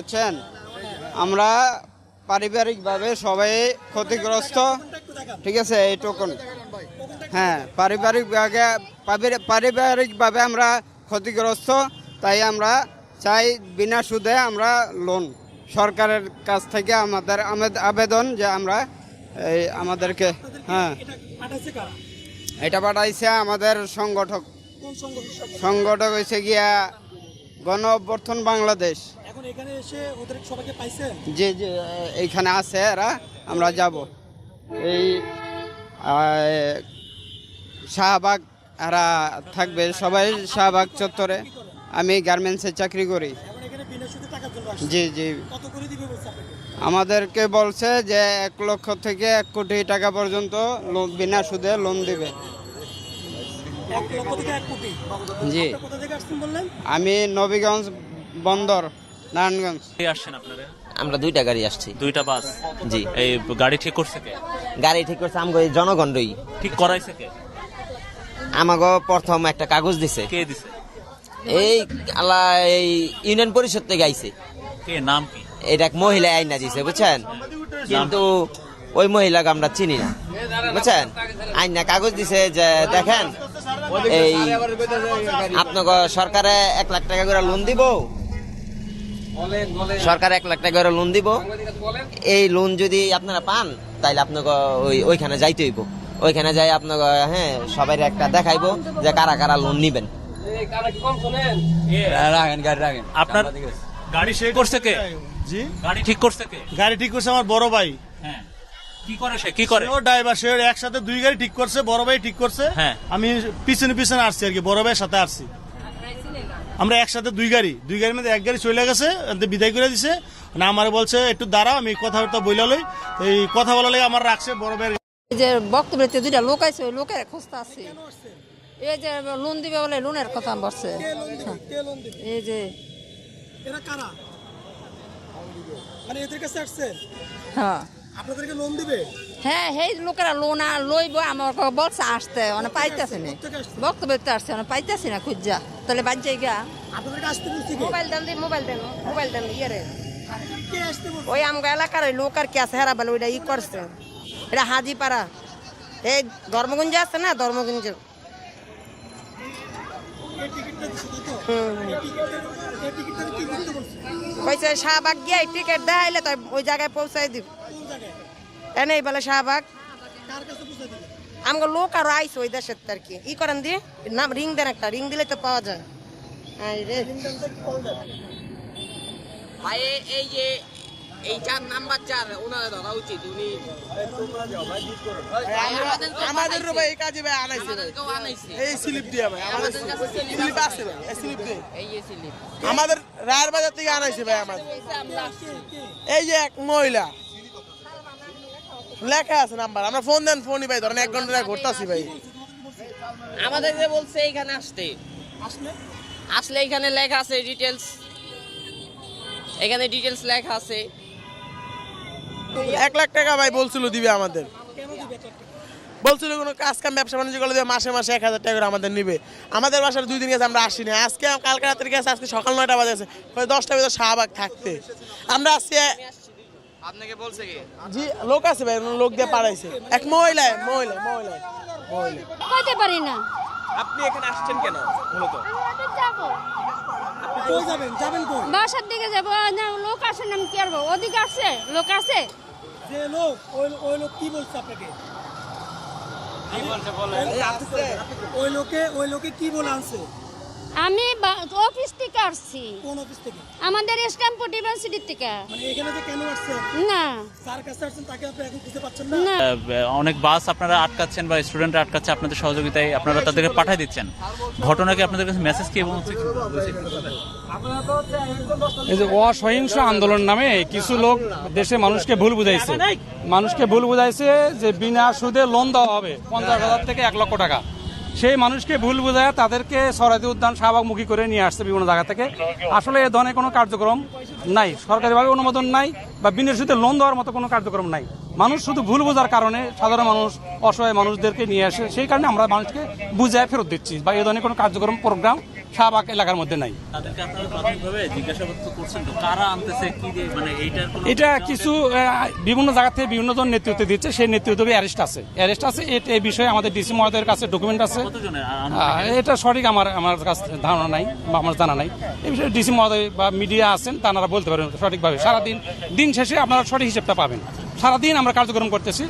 বুঝছেন। আমরা পারিবারিকভাবে সবাই ক্ষতিগ্রস্ত, ঠিক আছে, এই টোকন। হ্যাঁ, পারিবারিকভাবে আমরা ক্ষতিগ্রস্ত, তাই আমরা চাই বিনা সুদে আমরা লোন। সরকারের কাছ থেকে আমাদের আবেদন যে আমরা এই আমাদেরকে, হ্যাঁ, এটা পাঠাইছে আমাদের সংগঠক হয়েছে গিয়া গণ অভ্যর্থন বাংলাদেশ। জি জি, এইখানে আছে এরা, আমরা যাব এই শাহবাগ, এরা থাকবে সবাই শাহবাগ চত্বরে। আমি গার্মেন্টসে চাকরি করি। জি জি, আমাদেরকে বলছে যে 1 লক্ষ থেকে 1 কোটি টাকা পর্যন্ত বিনা সুদে লোন দিবে। জি, আমি নবীগঞ্জ বন্দর, নারায়ণগঞ্জ। আসছেন আপনারা? আমরা 2টা গাড়ি আসছি। 2টা বাস? জি। এই গাড়ি ঠিক করছে কে? গাড়ি ঠিক করছে আমগো জনগণই। ঠিক করাইছে কে? আমাগো প্রথম একটা কাগজ দিছে। কে দিছে? এই আলা এই ইউনিয়ন পরিষদ থেকে আইছে। কে, নাম কি? এটা এক মহিলা আইনা দিছে, বুঝছেন, কিন্তু ওই মহিলাকে আমরা চিনি না, বুঝছেন। আইনা কাগজ দিছে যে দেখেন এই আপনাকে সরকারে 1 লাখ টাকা করে লোন দিব, সরকার 1 লাখ টাকা করে লোন দিব। এই লোন যদি আপনারা পান তাইলে আপনাকে ওইখানে যাইতে হইব। ওইখানে যাই আপনাকে, হ্যাঁ, সবাই একটা দেখাইবো যে কারা কারা লোন নিবেন। আপনার গাড়ি ঠিক করছে কে? জি, গাড়ি ঠিক করছে কে? গাড়ি ঠিক করছে আমার বড় ভাই। হ্যাঁ, কি করে সে? কি করে? ও ড্রাইভার, সে একসাথে 2 গাড়ি ঠিক করছে, বড় ভাই ঠিক করছে। হ্যাঁ, আমি পিছনে পিছনে আসছি আর কি, বড় ভাইয়ের সাথে আসছি। আমরা একসাথে 2 গাড়ির মধ্যে 1 গাড়ি চলে গেছে, বিদায় করে দিছে না। আমার বলছে একটু দাঁড়াও, আমি কথাবার্তা বইলা লই। এই কথা বলা লাগে আমার রাখছে বড় ভাই। যে বক্তব্যে 2টা লোক আছে, ওই লোকের খুঁজতে আছে। এই যে লোন দিবে বলে লোনের কথা বলছে। এই যে এরা কারা? মানে এদের কাছে আসছেন? হ্যাঁ, আপনাদেরকে লোন দিবে? হ্যাঁ, সেই লোকেরা লোন লইব, আমার বলছে আসতে, মানে পাইতেছে না। বক্তব্যতে আসছে, মানে পাইতেছে না খুঁজা। তাহলে বাদ যাই গা। আপনাদেরকে আসতে বলছি কে? মোবাইল দেন ইয়ে কে আসতে বলছে? ওই আমগো এলাকার ওই লোক আর কি আছে, হেরা বলে ওইটা ই করছে। এটা হাজিপাড়া, এই ধর্মগঞ্জে আছে না, ধর্মগঞ্জে। এই টিকিটটা দিছে তো? এই টিকিটটা কি করতে বলছে? কইছে শাহবাগ গিয়ে টিকিট দেখাইলে তো ওই জায়গায় পৌঁছাই দিব। কোন জায়গায়? এনেই বলে শাহবাগ। কার কাছে পৌঁছে দিবে? আমগো লোক আর আইস ওই দেশের আর কি ই করেন দিয়ে নাম রিং দেন, একটা রিং দিলে তো পাওয়া যায়। ভাই এই যে এই 4 নাম্বার 4 ওনারে ধরা উচিত। উনি আমাদের ভাই এই কাজে ভাই আনাইছে ভাই। এই স্লিপ দিয়া ভাই, আমাদের স্লিপ আছে ভাই, এই স্লিপ দে। আমাদের রায়ের বাজার থেকে আনাইছে ভাই আমাদের। এই যে এক মহিলা লেখা আছে নাম্বার, আমরা ফোন দেন, ফোনই ভাই ধরেন 1 ঘন্টা ঘুরতাছি ভাই। আমাদের যে বলছে এইখানে আসতে, আসলে এখানে লেখা আছে ডিটেইলস, এখানে ডিটেইলস লেখা আছে। 1 লাখ টাকা ভাই বলছিল দিবে আমাদের। বলছিল কোনো কাজ কাম ব্যবসা বাণিজ্য করলে দিবে, মাসে মাসে 1000 টাকা করে আমাদের নিবে। আমাদের বাসার 2 দিন গেছে, আমরা আসিনি। আজকে কালকে রাতের গেছে, আজকে সকাল 9টা বাজে আছে, 10টা বাজে শাহবাগ থাকতে আমরা আসছি। আপনাকে বলছে কি? জি, লোক আছে ভাই, লোক দিয়ে পাঠাইছে। এক মহিলা কইতে পারি না। আপনি এখানে আসছেন কেন মূলত? কই যাবেন? যাবেন কই? বাসার দিকে যাবো না, লোক আসে না, আমি কি করবো? ওদিকে আসছে লোক আছে। যে লোক, ওই লোক কি বলছে আপনাকে? ওই লোকে কি বলে আনছে? আমি অফিস থেকে আসছি। কোন অফিস থেকে? আমাদের স্ট্যাম্পফোর্ড ইউনিভার্সিটি থেকে। মানে এখানে যে কেন আসছেন? না স্যার কাছে আসছেন, তাকে আপনি এখন খুঁজে পাচ্ছেন না? না, অনেক বাস আপনারা আটকাচ্ছেন বা স্টুডেন্টরা আটকাচ্ছে, আপনাদের সহযোগিতায় আপনারা তাদেরকে পাঠিয়ে দিচ্ছেন। ঘটনা কি আপনাদের কাছে মেসেজ কি এবং এই যে অসহিংস আন্দোলন নামে কিছু লোক দেশে মানুষকে ভুল বুঝাইছে যে বিনা সুদে লোন দেওয়া হবে 50,000 থেকে 1 লক্ষ টাকা। সেই মানুষকে ভুল বুঝায় তাদেরকে সরাইতে উদ্যান শাহবাগমুখী করে নিয়ে আসছে বিভিন্ন জায়গা থেকে। আসলে এ ধরনের কোনো কার্যক্রম নাই, সরকারিভাবে অনুমোদন নাই বা বিনা সুদে লোন দেওয়ার মতো কোনো কার্যক্রম নাই। মানুষ শুধু ভুল বোঝার কারণে সাধারণ মানুষ, অসহায় মানুষদেরকে নিয়ে আসে, সেই কারণে আমরা মানুষকে বুঝায় ফেরত দিচ্ছি বা এ ধরনের কোনো কার্যক্রম প্রোগ্রাম শাহবাগ এলাকার মধ্যে নাই। তাদেরকে আপনারা প্রাথমিকভাবে জিজ্ঞাসাবাদ তো করছেন, তো কারা আনতেছে কি যে মানে এইটার কোনো এটা কিছু বিভিন্ন জায়গা থেকে বিভিন্ন জন নেতৃত্ব দিচ্ছে, সেই নেতৃত্ব অ্যারেস্ট আছে এই বিষয়ে আমাদের ডিসি মহোদয়ের কাছে ডকুমেন্ট আছে। কতজনের এটা সঠিক আমার কাছে ধারণা নাই বা আমার জানা নাই। এই বিষয়ে ডিসি মহোদয় বা মিডিয়া আছেন, তারা বলতে পারেন সঠিকভাবে। সারাদিন দিন শেষে আপনারা সঠিক হিসেবটা পাবেন। সারাদিন আমরা কার্যক্রম করতেছি।